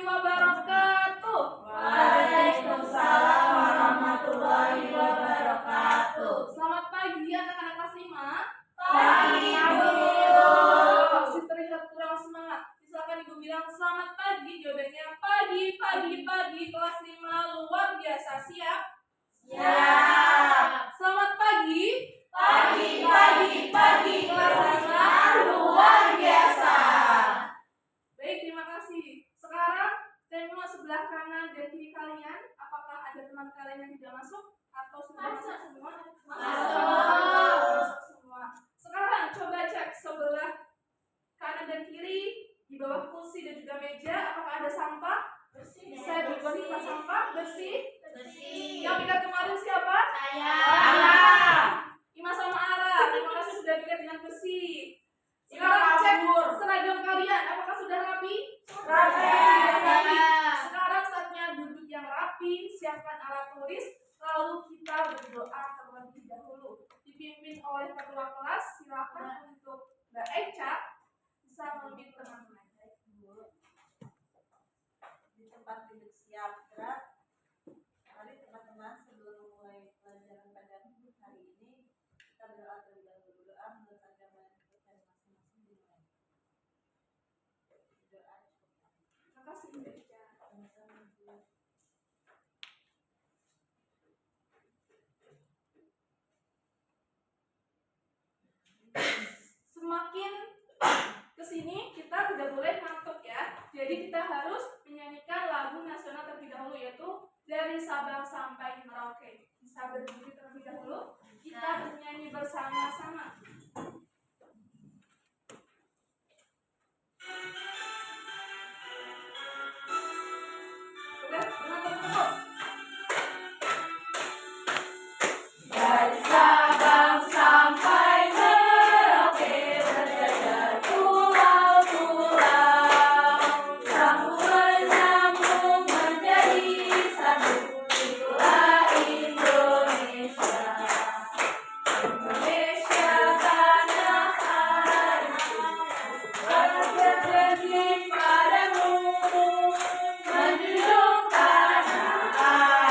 wabarakatuh. Waalaikumsalam warahmatullahi wabarakatuh. Selamat pagi anak-anak kelas 5. Pagi, Bu. Masih terlihat kurang semangat. Misalkan Ibu bilang selamat pagi, jawabannya pagi kelas 5 luar biasa. Siap? Siap. Selamat pagi. Pagi kelas 5 luar biasa. Baik, terima kasih. Sekarang tengok sebelah kanan dan kiri kalian. Apakah ada teman kalian yang tidak masuk? Atau sudah masuk semua? Masuk semua. Sekarang coba cek sebelah kanan dan kiri, di bawah kursi dan juga meja, apakah ada sampah? Bisa dibuat tempat sampah? Bersih? Yang pindah kemarin siapa? Saya. Ima sama Ara, terima kasih sudah dilihat dengan bersih. Sekarang cek seragam kalian, apakah sudah rapi? Rapi. Sekarang saatnya duduk yang rapi, siapkan alat tulis, lalu kita berdoa terlebih dahulu. Dipimpin oleh ketua kelas, silakan untuk Mbak Eca bisa memimpin teman-teman. Di tempat duduk siap gerak. Mari teman-teman, sebelum mulai pelajaran pada hari ini, kita berdoa terlebih dahulu. Doa menurut agama yang dipercaya masing-masing dimulai. Doa. Terima kasih Mbak Eca. Semakin kesini kita tidak boleh ngantuk ya. Jadi kita harus menyanyikan lagu nasional terlebih dahulu, yaitu dari Sabang sampai Merauke. Bisa berdiri terlebih dahulu. Kita bernyanyi bersama-sama. Udah, dengan tepuk. Dari Sabang sampai Merauke berjajar pulau-pulau, sambungan nyambung menjadi satu, itulah Indonesia. Indonesia tanah airku, aku berjanji padamu, menjunjung tanah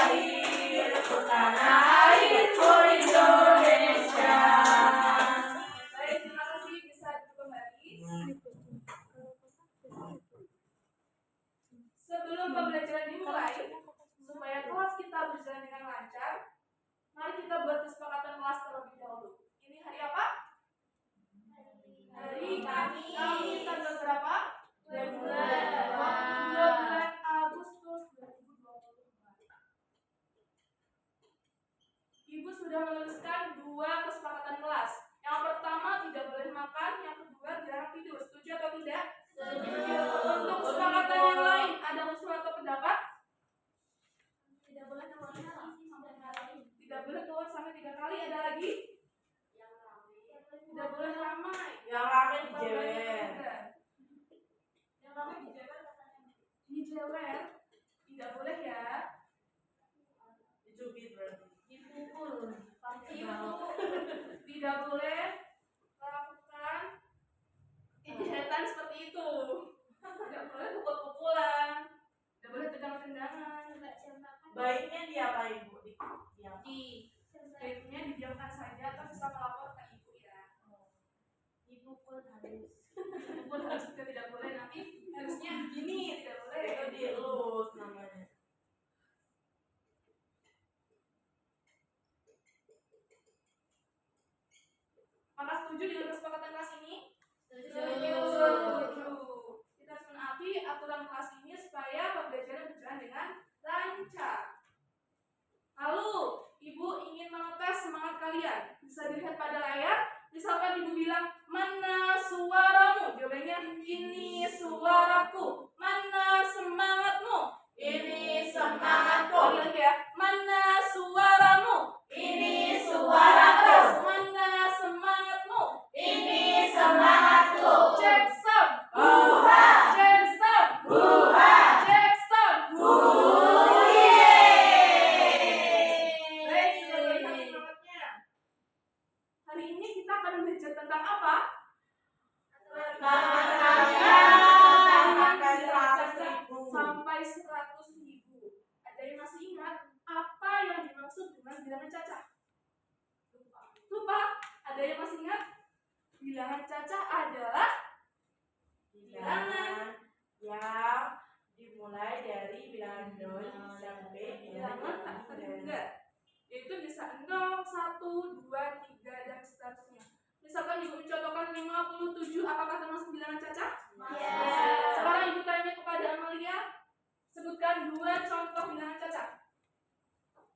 airku, tanah airku Indonesia. Baik, terima kasih. Bisa kembali. Sebelum pembelajaran dimulai, supaya kelas kita berjalan dengan lancar, mari kita buat kesepakatan kelas terlebih dahulu. Ini hari apa? Hari Kamis tanggal berapa? 12 Agustus 2022. Ibu sudah menuliskan 2 kesepakatan kelas. Yang pertama tidak boleh makan, yang kedua jarang tidur. Setuju atau tidak? Setuju. Untuk kesepakatan yang lain, ada usul atau pendapat? Tidak boleh keluar sampai 3 kali. Ada lagi? Tidak boleh ramai. Yang ramai dijewer. Yang ramai dijewer. Tidak boleh ya. Dicubit berarti. Dipukul. Ibu tidak boleh melakukan kejahatan seperti itu. Tidak boleh pukul-pukulan. Tidak boleh tendang-tendangan. Baiknya diapain, Bu? Baiknya didiamkan saja atau bisa melapor ke ibu ya. Dipukul harus. Pukul harus juga tidak boleh, nanti harusnya begini, tidak boleh. Itu dielus namanya. Apakah setuju dengan kesepakatan kelas ini? Setuju. Kita harus menaati aturan kelas ini supaya pembelajaran berjalan dengan lancar. Lalu, Ibu ingin mengetes semangat kalian. Bisa dilihat pada layar. Misalkan Ibu bilang, mana suaramu? Jawabannya, ini suaraku. Mana semangatmu? Ini semangatku. Lagi ya, mana suaramu? Ini suaraku. Mana semangatmu? Ini semangatku. Jackson. Buha. Jackson. Buha. Jackson. Buye. Baik, sudah melihat semangatnya. Hari ini kita akan belajar tentang apa? Pertanian. 100.000. Ada yang masih ingat apa yang dimaksud dengan bilangan cacah? Lupa? Ada yang masih ingat? Bilangan cacah adalah bilangan yang dimulai dari bilangan 0 sampai bilangan enggak, yaitu bisa 0, 1, 2, 3 dan seterusnya. Misalkan ibu mencontohkan 57, apakah termasuk bilangan cacah? Yes. Sekarang ibu tanya kepada Amalia, sebutkan 2 contoh bilangan cacah.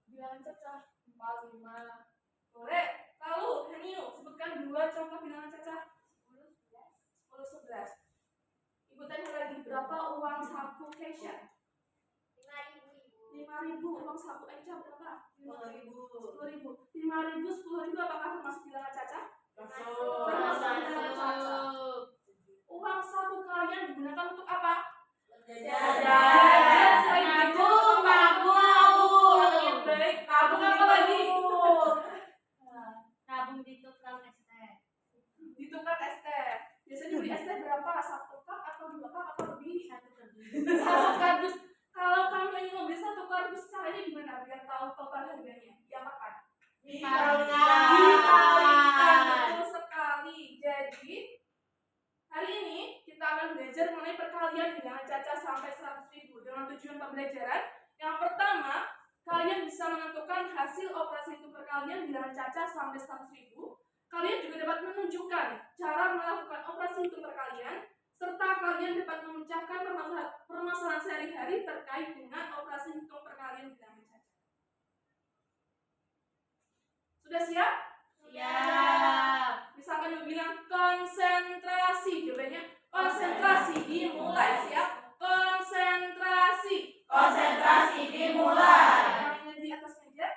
Bilangan cacah 45. Boleh. Lalu Heniu, sebutkan 2 contoh bilangan cacah. 10, 11. Ibu tanya lagi, berapa uang saku Keisha? 5.000. Uang saku Aisyah berapa? 10.000. 5.000, 10.000 apakah termasuk bilangan cacah? Termasuk bilangan cacah. Uang saku kalian digunakan untuk apa? Jajan. Selain Nabung. Orang yang baik. Nabung apa lagi? Nabung di tukang es teh. Di tukang es teh. Biasanya beli es teh berapa? 1 cup atau 2 cup atau lebih? 1 kardus. Kalau kamu ingin membeli 1 kardus, caranya gimana biar tahu total harganya? Diapakan? Dikalikan. Betul sekali. Jadi hari ini kita akan belajar mengenai perkalian bilangan cacah sampai 100.000 dengan tujuan pembelajaran. Yang pertama, kalian bisa menentukan hasil operasi hitung perkalian bilangan cacah sampai 100.000. Kalian juga dapat menunjukkan cara melakukan operasi hitung perkalian, serta kalian dapat memecahkan permasalahan sehari-hari terkait dengan operasi hitung perkalian bilangan cacah. Sudah siap? Siap. Misalkan ibu bilang konsentrasi, jawabannya konsentrasi dimulai. Siap? Konsentrasi. Konsentrasi dimulai. Namanya di atas meja,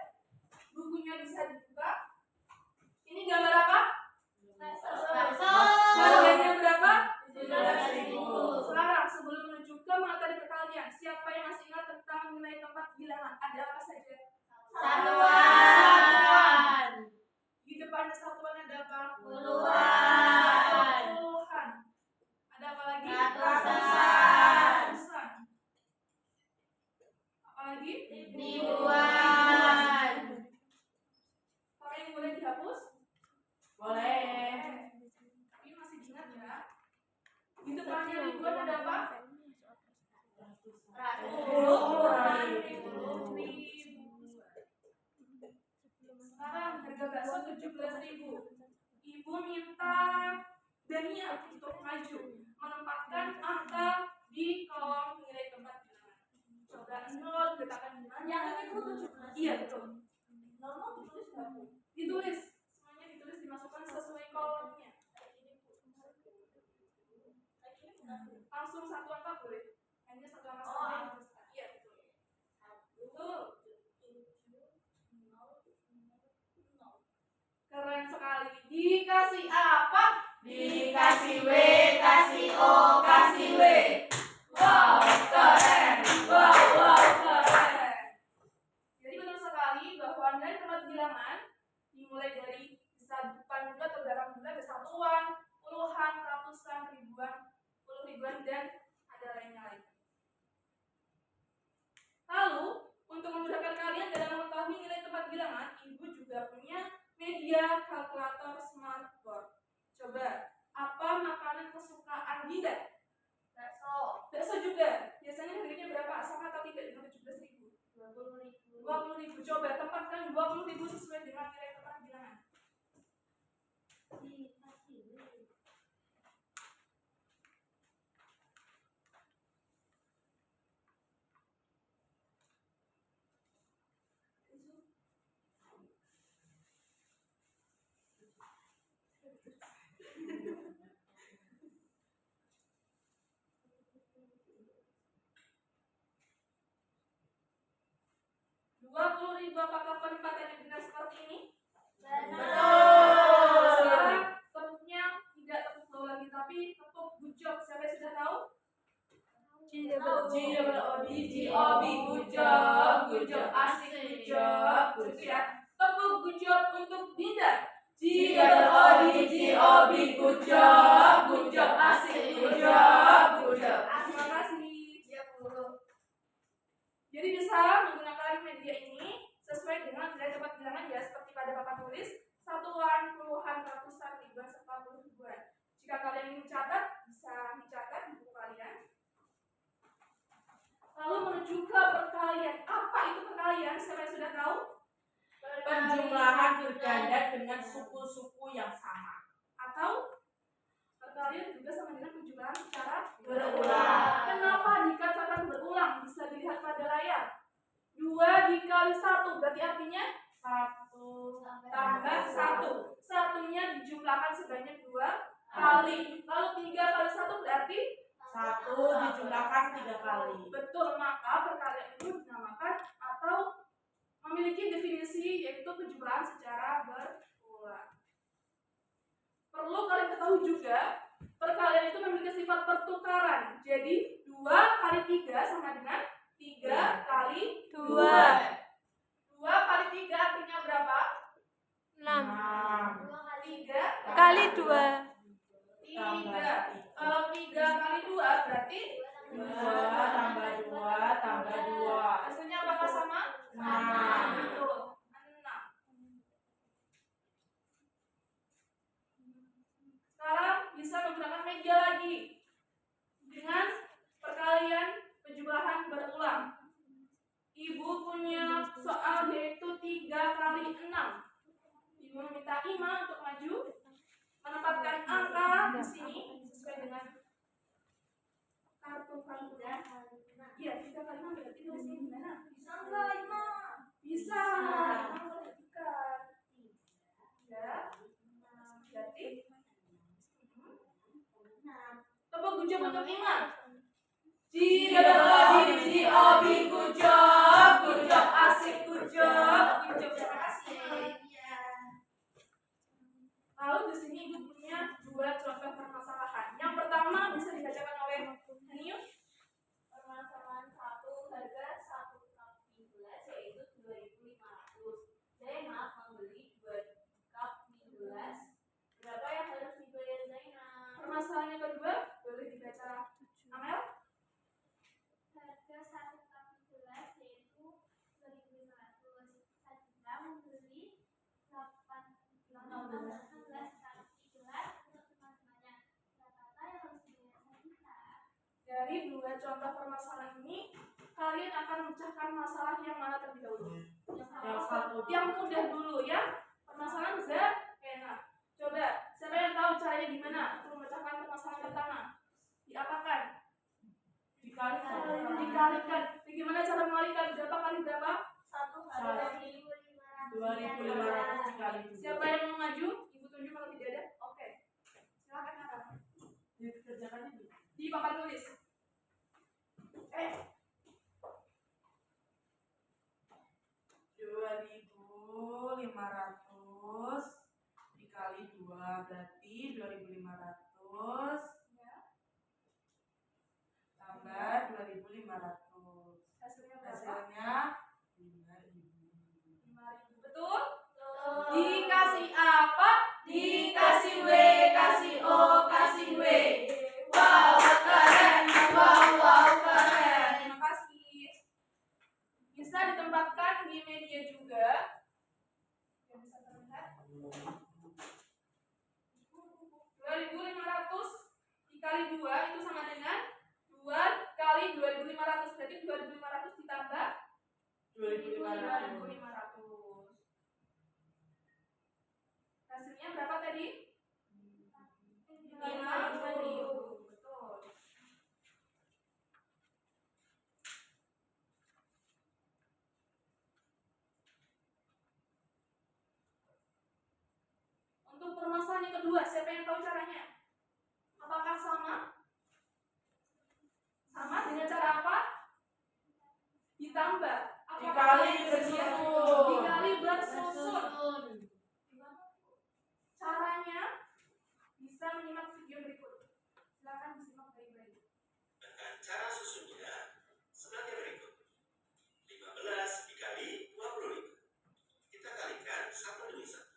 bukunya bisa dibuka. Ini gambar apa? Harganya berapa? 17.000. Sekarang sebelum menuju ke materi perkalian, siapa yang masih ingat tentang nilai tempat bilangan? Ada apa saja? Satuan. Di depannya satuan ada apa? Puluhan. Puluhan. Ada apa lagi? Ratusan. Ratusan. Apa lagi? Ribuan. Apa yang boleh dihapus? Boleh. Tapi masih diingat ya. Di depannya ribuan ada apa? Puluhan. Sekarang harga bakso 17.000. Ibu minta Dania untuk maju menempatkan angka di kolom nilai tempat bilangan. Coba 0 diletakkan di mana? Yang itu 17. Iya betul. Normal ditulis berapa? Ditulis, semuanya ditulis, dimasukkan sesuai kolomnya. Langsung satu angka boleh. Hanya satu angka saja. Iya betul. Betul. Keren sekali. Dikasih apa? Dikasih W, kasih O, kasih W. Wow, keren. Wow, keren. Jadi betul sekali bahwa nilai tempat bilangan dimulai dari bisa depan bulat atau belakang bulat, ada satuan, puluhan, ratusan, ribuan, puluh ribuan, dan ada lainnya lagi. Lalu, untuk memudahkan kalian dalam mengetahui nilai tempat bilangan, ibu juga punya media kalkulator smartboard. Coba, apa makanan kesukaan Dinda? Bakso. Bakso juga. Biasanya harganya berapa? Sama atau tidak dengan 17.000? 20.000. Coba tempatkan 20.000 sesuai dengan nilai tempat bilangan. Ribu, apakah penempatannya benar seperti ini? Betul. Sekarang tepuknya tidak tepuk bawah lagi, tapi tepuk gujok. Siapa yang sudah tahu? G-O-B, gujok, gujok, asik, gujok, gitu ya. Tepuk gujok untuk Dinda. G-O-B, gujok, gujok, asik, gujok, gujok. Terima kasih. Jadi bisa menggunakan media ini sesuai dengan nilai dapat bilangan ya, seperti pada papan tulis satuan, puluhan, ratusan, ribuan, serta puluh ribuan. Jika kalian ingin mencatat, bisa dicatat di buku kalian. Lalu menuju ke perkalian. Apa itu perkalian? Siapa yang sudah tahu? Penjumlahan berganda dengan suku-suku yang sama. Atau perkalian juga sama dengan penjumlahan secara Berulang. Kenapa dikatakan berulang? Bisa dilihat pada layar. 2 dikali 1 berarti artinya 1 tambah 1. Satunya dijumlahkan sebanyak 2 kali. Lalu 3 kali 1 berarti 1 dijumlahkan 3 kali. betul, maka perkalian itu dinamakan atau memiliki definisi yaitu penjumlahan secara berulang. Perlu kalian ketahui juga, perkalian itu memiliki sifat pertukaran. Jadi 2 kali 3 sama dengan 3 kali 2. 2 kali 3 artinya berapa? 6 3 kali 2 3. Kalau 3 kali 2 berarti 2 tambah 2 tambah 2. hasilnya apakah sama? 6. Betul, 6. Sekarang bisa menggunakan media lagi dengan perkalian penjumlahan berulang. Ibu punya soal yaitu 3 kali 6. Ibu meminta Ima untuk maju menempatkan angka di sini sesuai dengan kartu kalkulnya. Iya, 3 kali 6 berarti tulisnya gimana? Bisa enggak, Ima? Bisa. Ima perhatikan. Ya. Berarti coba gujub untuk Ima. Gujub asik gujub. Terima kasih. Lalu di sini ibu punya 2 contoh permasalahan. Yang pertama bisa dibacakan oleh Haniu. Permasalahan 1 harga 1 cup mie gelas yaitu 2.500. Zainab membeli 2 cup mie gelas. Berapa yang harus dibayar Zainab? Permasalahan yang kedua boleh dibaca Amel. Harga 1 cup mie gelas yaitu 2.500. Sadira membeli 18 cup mie gelas untuk teman-temannya. Berapa yang harus dibayar Sadira? Dari 2 contoh permasalahan ini, kalian akan memecahkan masalah yang mana terlebih dahulu? Yang satu. Yang mudah dulu ya. Permasalahan enak. Coba, siapa yang tahu caranya gimana untuk memecahkan permasalahan pertama? Diapakan? Dikalikan. Bagaimana cara mengalikan? Berapa kali berapa? 1 Satu. kali 2.500 dikali 7. Siapa yang mau maju? Ibu tunjuk kalau tidak ada. Oke. Silakan Kakak. Dikerjakannya Di papan tulis. 2.500 dikali 2 berarti 2.500 tambah 2.500. Hasilnya berapa? Hasilnya 5.000. Betul? Dikasih apa? Dikasih W, kasih O, kasih W. Wow, keren. Wow, keren. Terima kasih. Bisa ditempatkan di media juga. Yang bisa terlihat. 2.500 dikali 2 itu sama dengan 2 kali 2.500. Berarti 2.500 ditambah 2.500. 2.500. Hasilnya berapa tadi? 50.000. Betul. Untuk permasalahan yang kedua, siapa yang tahu caranya? Apakah sama? Sama dengan cara apa? Ditambah. Apakah Dikali bersusun. Dikali bersusun. Caranya bisa menyimak video berikut. Silakan disimak baik-baik. Cara susunnya sebagai berikut. 15 dikali 25. Kita kalikan 1 demi 1.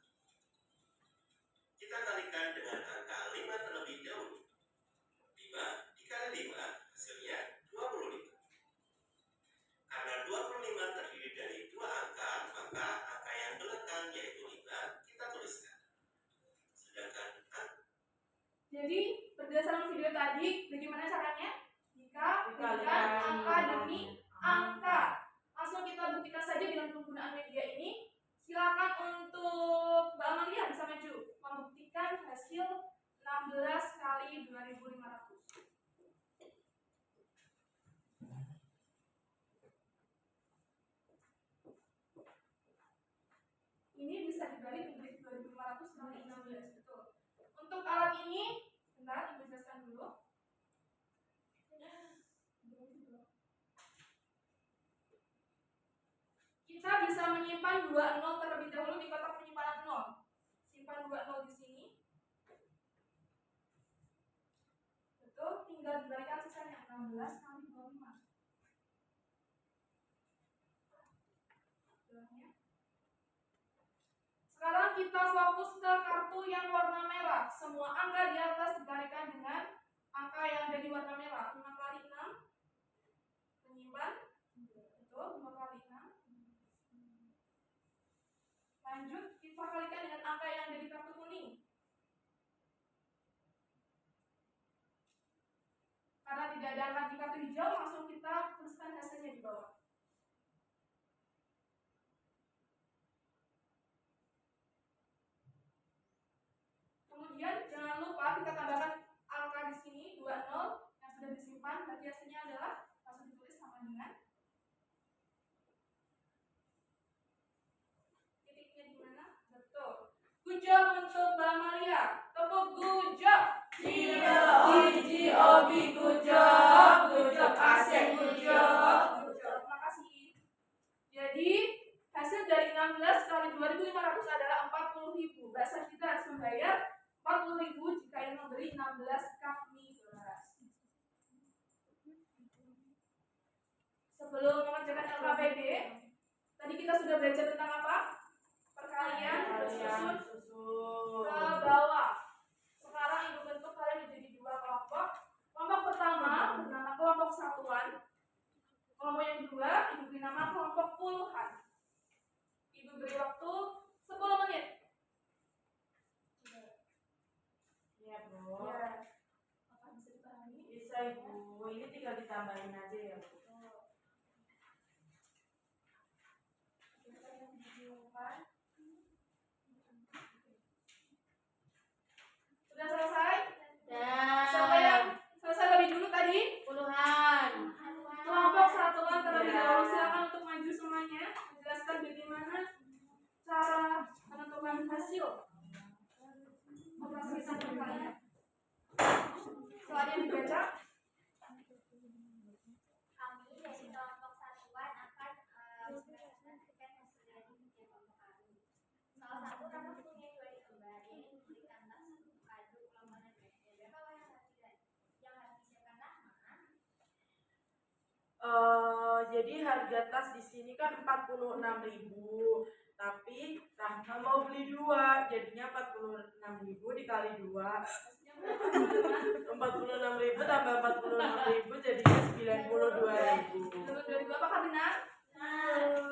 Kita kalikan dengan angka 5 terlebih dahulu. 5 dikali 5 hasilnya 25. Karena 25 menyimpan 2 nol terlebih dahulu di kotak penyimpanan 0. Simpan 2 nol di sini. Betul, tinggal dibalikan sisanya 16 kali 25. Sekarang kita fokus ke kartu yang warna merah. Semua angka di atas dibalikan dengan angka yang ada di warna merah. 5 kali 6 menyimpan. Betul, 5 kali 6. Lanjut, kita kalikan dengan angka yang ada di kartu kuning. Karena tidak ada angka di kartu hijau, langsung kita tuliskan hasilnya di bawah. Kemudian jangan lupa kita tambahkan angka di sini 2 nol yang sudah disimpan. Berarti hasilnya adalah langsung ditulis sama dengan titiknya di mana? Betul. Good job untuk Mbak Maria. Tepuk good job. G-O-B, good job. Good job, Asep, good job. Good job. Terima kasih. Jadi hasil dari 16 kali 2.500 adalah 40.000. Bahasa kita harus membayar 40.000 jika ingin membeli 16 cup mie beras. Sebelum mengerjakan LKPD, tadi kita sudah belajar tentang apa? Perkalian bersusun ke bawah. Sekarang ibu bentuk kalian menjadi 2 kelompok. Kelompok pertama bernama kelompok satuan. Kelompok yang kedua ibu beri nama kelompok puluhan. Ibu beri waktu 10 menit. Iya, Bu. Ya, apa bisa dipahami? Bisa, Ibu. Ini tinggal ditambahin aja ya, Bu. Sudah selesai? Dan Siapa yang selesai lebih dulu tadi? puluhan. Kelompok satuan terlebih dahulu, silakan untuk maju semuanya. Menjelaskan bagaimana cara menentukan hasil operasi hitung kalian. Setelah dibaca, Kami dari kelompok satuan akan menjelaskan hasil dari tiga kelompok kami. Salah satu kami punya 2 lembar yang diberikan langsung adu kelompok dan berapa yang harus disiapkan nama. Jadi harga tas di sini kan 46.000, tapi Rahma mau beli 2, jadinya 46.000 dikali 2. 46.000 tambah 46.000 jadinya 92.000. dulu apakah benar?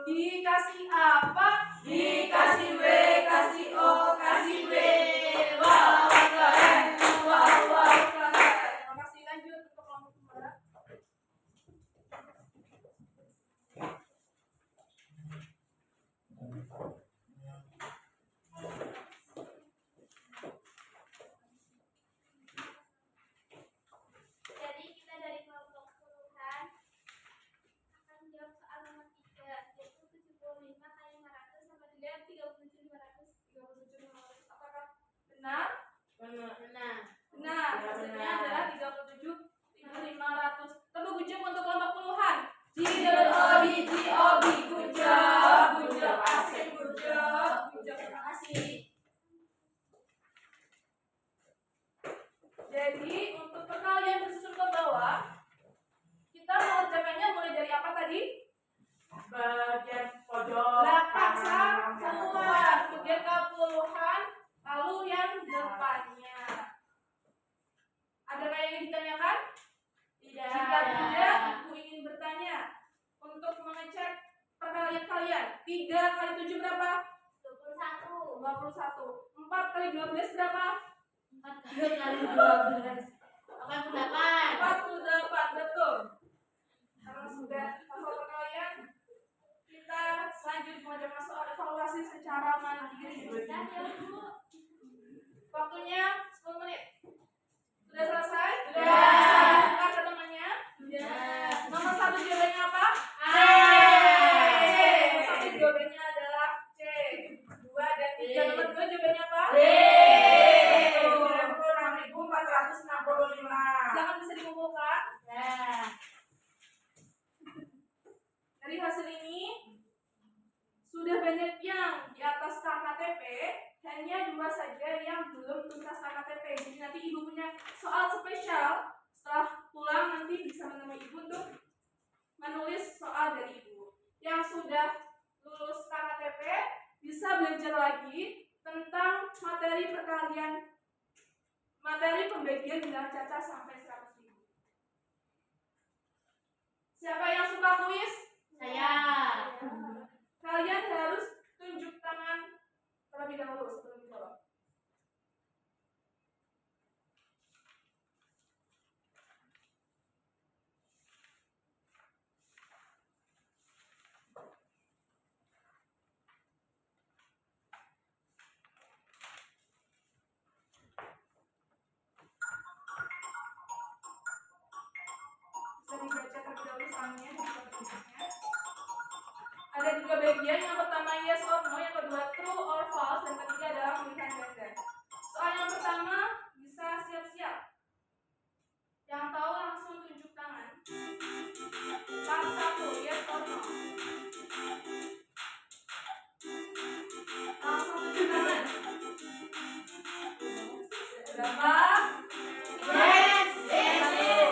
Dikasih apa? Dikasih W, kasih O, kasih W. Wow, keren. Wow, wow. Terima kasih. Lanjut untuk kelompok kedua. Jadi kita dari kelompok puluhan akan menjawab soal nomor 3, yaitu 75 kali 500 sama dengan 37.500. 37.500. Apakah benar? Benar. Benar. Benar. Ya, Hasilnya benar. adalah 37.500. Tepuk gujung untuk kelompok puluhan. G-O-B, good job, Asep, good job. Terima kasih. Jadi untuk perkalian bersusun ke bawah, kita mengerjakannya mulai dari apa tadi? Bagian pojok Belakang kanan. keluar, kemudian ke puluhan, lalu yang depannya. Ada yang ingin ditanyakan? Tidak. Jika tidak, ibu ingin bertanya untuk mengecek perkalian kalian. 3 kali 7 berapa? 21. 21. 4 kali 12 berapa? 4 kali 12. 48. 48, betul. Karena sudah hafal perkalian, kita selanjutnya mengerjakan soal evaluasi secara mandiri. Waktunya 10 menit. Sudah selesai? Sudah. Buka temannya. Nomor 1 jawabannya apa? A. C. Nomor 1 jawabannya adalah C. 2 dan 3. Nomor 2 jawabannya apa? D. Silakan bisa dikumpulkan. Nah, Dari hasil ini sudah banyak KTP hanya 2 saja yang belum tuntas KTP. Jadi nanti ibu punya soal spesial. Setelah pulang nanti bisa menemui ibu untuk menulis soal dari ibu. Yang sudah lulus KTP bisa belajar lagi tentang materi perkalian, materi pembagian bilangan cacat sampai 100.000. Siapa yang suka kuis? Saya. Kalian harus tunjuk tangan terlebih dahulu sebelum dijawab. Bisa dibaca terlebih dahulu soalnya. Ada 3 bagian, yang pertama yes or no, yang kedua true or false, dan ketiga adalah pilihan ganda. Soal yang pertama bisa siap-siap. Yang tahu langsung tunjuk tangan. Part 1 yes or no. Langsung tunjuk tangan. Berapa? Yes.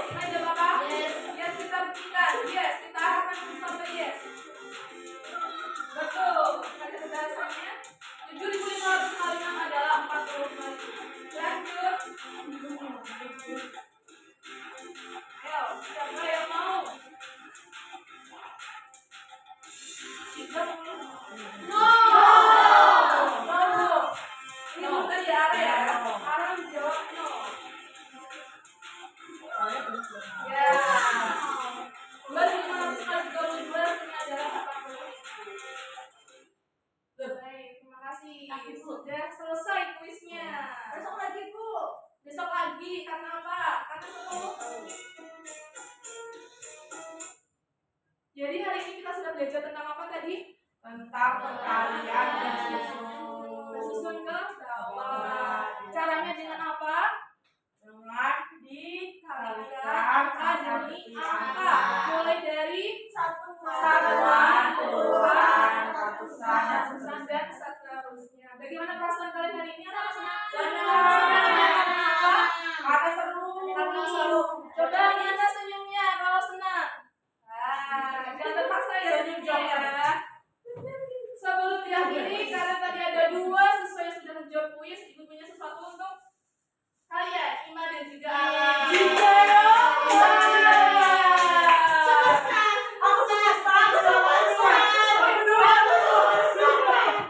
Kita jawab apa? Yes. Yes, kita buktikan. Yes, kita arahkan sampai yes. Betul. Ada berdasarnya 7.500 kali 6 adalah 45.000. Lanjut. Ayo, siapa yang mau? 30. No. Ini bukan di area ya. Arah menjawab no. Ya. 2.500 kali 32 ini adalah 40.000. Baik, terima kasih. Sudah selesai kuisnya. Besok lagi Bu. Besok lagi, karena apa? Karena 10. Jadi hari ini kita sudah belajar tentang apa tadi? Tentang perkalian dan Bersusun ke bawah. Caranya dengan apa? dengan dikalikan Angka demi angka. Mulai dari Satuan, puluhan, ratusan, dan seterusnya. Bagaimana perasaan kalian hari ini? Apa senang? Senang. Karena apa? Karena seru. Karena seru. Coba nyata senyumnya kalau senang. Jangan terpaksa ya senyumnya ya. Sebelum diakhiri, karena tadi ada 2 siswa yang sudah menjawab kuis, ibu punya sesuatu untuk kalian, Ima dan juga Alam.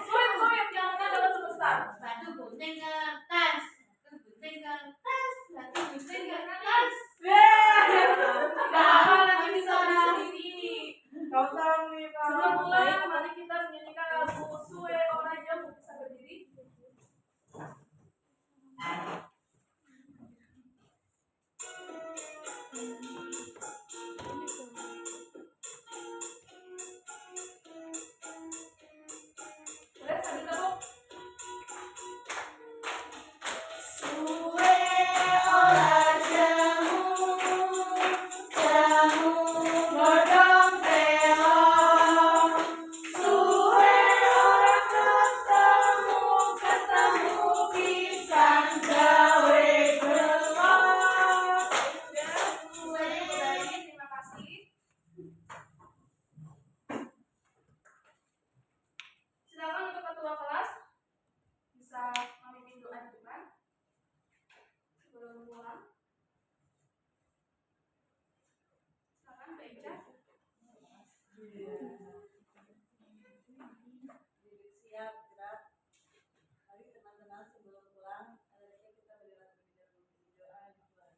Suit, yang mana dapat superstar? Batu gunting ke tas. Batu gunting ke tas. Batu gunting ke tas. Tidak apa, nanti bisa beli sendiri. Kau tahu nih, Pak. Sebelum pulang, mari kita menyanyikan lagu Sue Oraja. Bisa berdiri. Boleh sambil tepuk. Terima kasih. Silakan untuk ketua kelas bisa memimpin doa di depan sebelum pulang. Silakan Mbak Ica. Duduk siap, gerak. Mari teman-teman sebelum pulang, adanya kita berdoa terlebih dahulu. Doa dimulai.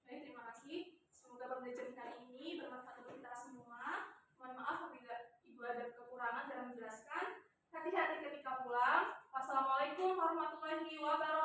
Baik, terima kasih. Semoga pembelajaran kali ini bermanfaat untuk kita semua. Mohon maaf apabila ibu ada kekurangan dalam menjelaskan. Hati-hati ketika pulang. Wassalamualaikum warahmatullahi wabarakatuh.